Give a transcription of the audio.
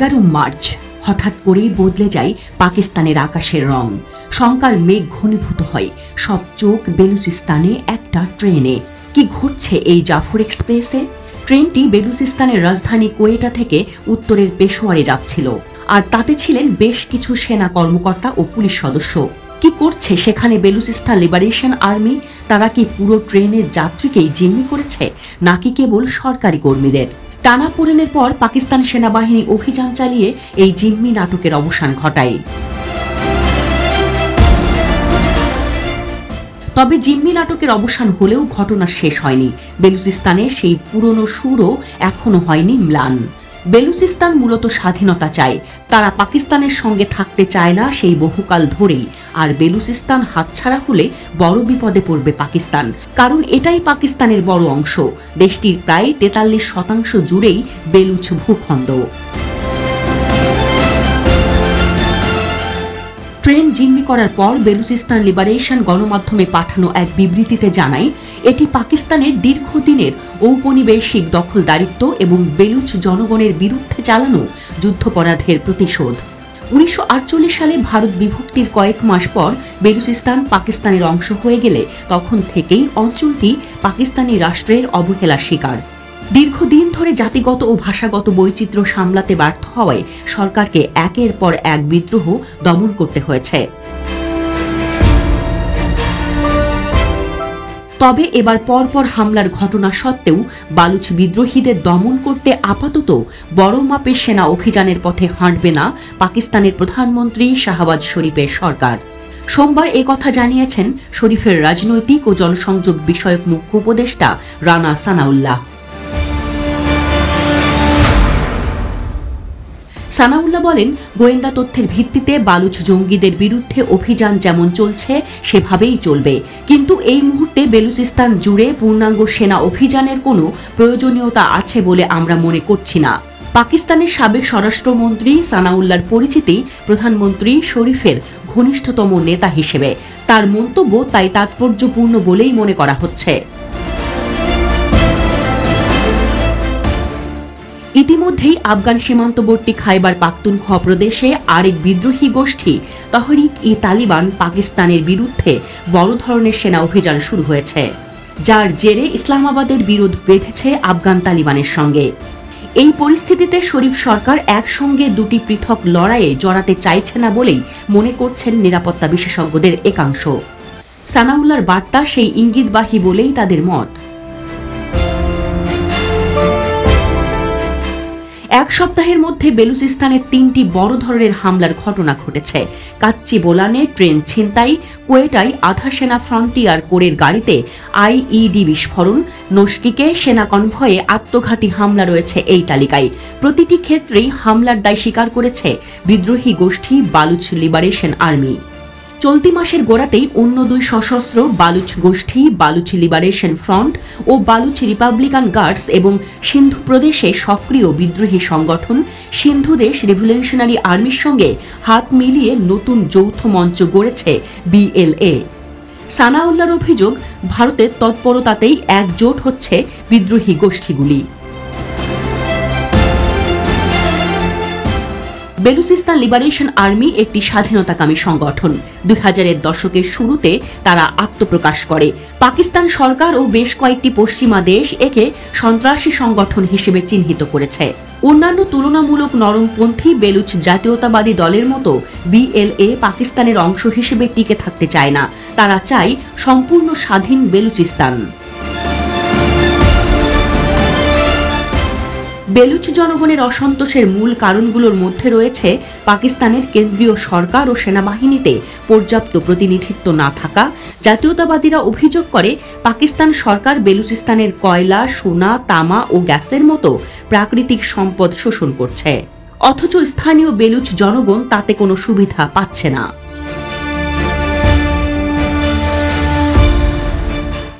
11 March হঠাৎ করেই বদলে যায় পাকিস্তানের আকাশের রং। শঙ্কার মেঘ ঘনীভূত হয়, সব চোখ বেলুচিস্তানে একটা ট্রেনে। কি ঘটছে এই জাফর এক্সপ্রেসে? ট্রেনটি বেলুচিস্তানের রাজধানী কোয়েটা থেকে উত্তরের পেশোয়ারে যাচ্ছিল, আর তাতে ছিলেন বেশ কিছু সেনা কর্মকর্তা ও পুলিশ সদস্য। কি করছে সেখানে বেলুচিস্তান লিবারেশন আর্মি? তারা কি পুরো ট্রেনের যাত্রীকেই জিম্মি করেছে, নাকি কেবল সরকারি কর্মীদের? টানাপোড়েনের পর পাকিস্তান সেনাবাহিনী অভিযান চালিয়ে এই জিম্মি নাটকের অবসান ঘটায়। তবে জিম্মি নাটকের অবসান হলেও ঘটনা শেষ হয়নি। বেলুচিস্তানে সেই পুরনো সুরও এখনো হয়নি ম্লান। বেলুচিস্তান মূলত স্বাধীনতা চায়, তারা পাকিস্তানের সঙ্গে থাকতে চায় না সেই বহুকাল ধরেই। আর বেলুচিস্তান হাতছাড়া হলে বড় বিপদে পড়বে পাকিস্তান, কারণ এটাই পাকিস্তানের বড় অংশ। দেশটির প্রায় 43% জুড়েই বেলুচ ভূখণ্ড। ট্রেন জিম্মি করার পর বেলুচিস্তান লিবারেশন গণমাধ্যমে পাঠানো এক বিবৃতিতে জানায়, এটি পাকিস্তানের দীর্ঘদিনের ঔপনিবেশিক দখলদারিত্ব এবং বেলুচ জনগণের বিরুদ্ধে চালানো যুদ্ধাপরাধের প্রতিশোধ। 1948 সালে ভারত বিভক্তির কয়েক মাস পর বেলুচিস্তান পাকিস্তানের অংশ হয়ে গেলে তখন থেকেই অঞ্চলটি পাকিস্তানি রাষ্ট্রের অবহেলার শিকার। দীর্ঘদিন ধরে জাতিগত ও ভাষাগত বৈচিত্র্য সামলাতে ব্যর্থ হওয়ায় সরকারকে একের পর এক বিদ্রোহ দমন করতে হয়েছে। তবে এবার পরপর হামলার ঘটনা সত্ত্বেও বালুচ বিদ্রোহীদের দমন করতে আপাতত বড় মাপের সেনা অভিযানের পথে হাঁটবে না পাকিস্তানের প্রধানমন্ত্রী শাহবাজ শরীফের সরকার। সোমবার একথা জানিয়েছেন শরীফের রাজনৈতিক ও জনসংযোগ বিষয়ক মুখ্য উপদেষ্টা রানা সানাউল্লাহ। সানাউল্লাহ বলেন, গোয়েন্দা তথ্যের ভিত্তিতে বালুচ জঙ্গিদের বিরুদ্ধে অভিযান যেমন চলছে সেভাবেই চলবে, কিন্তু এই মুহূর্তে বেলুচিস্তান জুড়ে পূর্ণাঙ্গ সেনা অভিযানের কোনো প্রয়োজনীয়তা আছে বলে আমরা মনে করছি না। পাকিস্তানের সাবেক স্বরাষ্ট্রমন্ত্রী সানাউল্লাহর পরিচিতি প্রধানমন্ত্রী শরীফের ঘনিষ্ঠতম নেতা হিসেবে। তার মন্তব্য তাই তাৎপর্যপূর্ণ বলেই মনে করা হচ্ছে। ইতিমধ্যেই আফগান সীমান্তবর্তী খাইবার পাখতুনখোয়া প্রদেশে আরেক বিদ্রোহী গোষ্ঠী তহরিক-ই-তালিবান পাকিস্তানের বিরুদ্ধে বড় ধরনের সেনা অভিযান শুরু হয়েছে, যার জেরে ইসলামাবাদের বিরোধ বেঁধেছে আফগান তালিবানের সঙ্গে। এই পরিস্থিতিতে শরীফ সরকার একসঙ্গে দুটি পৃথক লড়াইয়ে জড়াতে চাইছে না বলেই মনে করছেন নিরাপত্তা বিশেষজ্ঞদের একাংশ। সানাউল্লাহর বার্তা সেই ইঙ্গিতবাহী বলেই তাদের মত। এক সপ্তাহের মধ্যে বেলুচিস্তানে 3টি বড় ধরনের হামলার ঘটনা ঘটেছে। কাচ্চি বোলানে ট্রেন ছিনতাই, কোয়েটায় আধা সেনা ফ্রন্টিয়ার কোরের গাড়িতে আইইডি বিস্ফোরণ, নস্কিকে সেনা কনভয়ে আত্মঘাতী হামলা রয়েছে এই তালিকায়। প্রতিটি ক্ষেত্রেই হামলার দায় স্বীকার করেছে বিদ্রোহী গোষ্ঠী বালুচ লিবারেশন আর্মি। চলতি মাসের গোড়াতেই অন্য দুই সশস্ত্র বালুচ গোষ্ঠী বালুচ লিবারেশন ফ্রন্ট ও বালুচ রিপাবলিকান গার্ডস এবং সিন্ধু প্রদেশে সক্রিয় বিদ্রোহী সংগঠন সিন্ধু দেশ রেভলিউশনারি আর্মির সঙ্গে হাত মিলিয়ে নতুন যৌথ মঞ্চ গড়েছে বিএলএ। সানাউল্লাহর অভিযোগ, ভারতের তৎপরতাতেই একজোট হচ্ছে বিদ্রোহী গোষ্ঠীগুলি। বেলুচিস্তান লিবারেশন আর্মি একটি স্বাধীনতাকামী সংগঠন। 2000-এর দশকের শুরুতে তারা আত্মপ্রকাশ করে। পাকিস্তান সরকার ও বেশ কয়েকটি পশ্চিমা দেশ একে সন্ত্রাসী সংগঠন হিসেবে চিহ্নিত করেছে। অন্যান্য তুলনামূলক নরমপন্থী বেলুচ জাতীয়তাবাদী দলের মতো বিএলএ পাকিস্তানের অংশ হিসেবে টিকে থাকতে চায় না। তারা চায় সম্পূর্ণ স্বাধীন বেলুচিস্তান। বেলুচ জনগণের অসন্তোষের মূল কারণগুলোর মধ্যে রয়েছে পাকিস্তানের কেন্দ্রীয় সরকার ও সেনাবাহিনীতে পর্যাপ্ত প্রতিনিধিত্ব না থাকা। জাতীয়তাবাদীরা অভিযোগ করে পাকিস্তান সরকার বেলুচিস্তানের কয়লা, সোনা, তামা ও গ্যাসের মতো প্রাকৃতিক সম্পদ শোষণ করছে, অথচ স্থানীয় বেলুচ জনগণ তাতে কোনো সুবিধা পাচ্ছে না।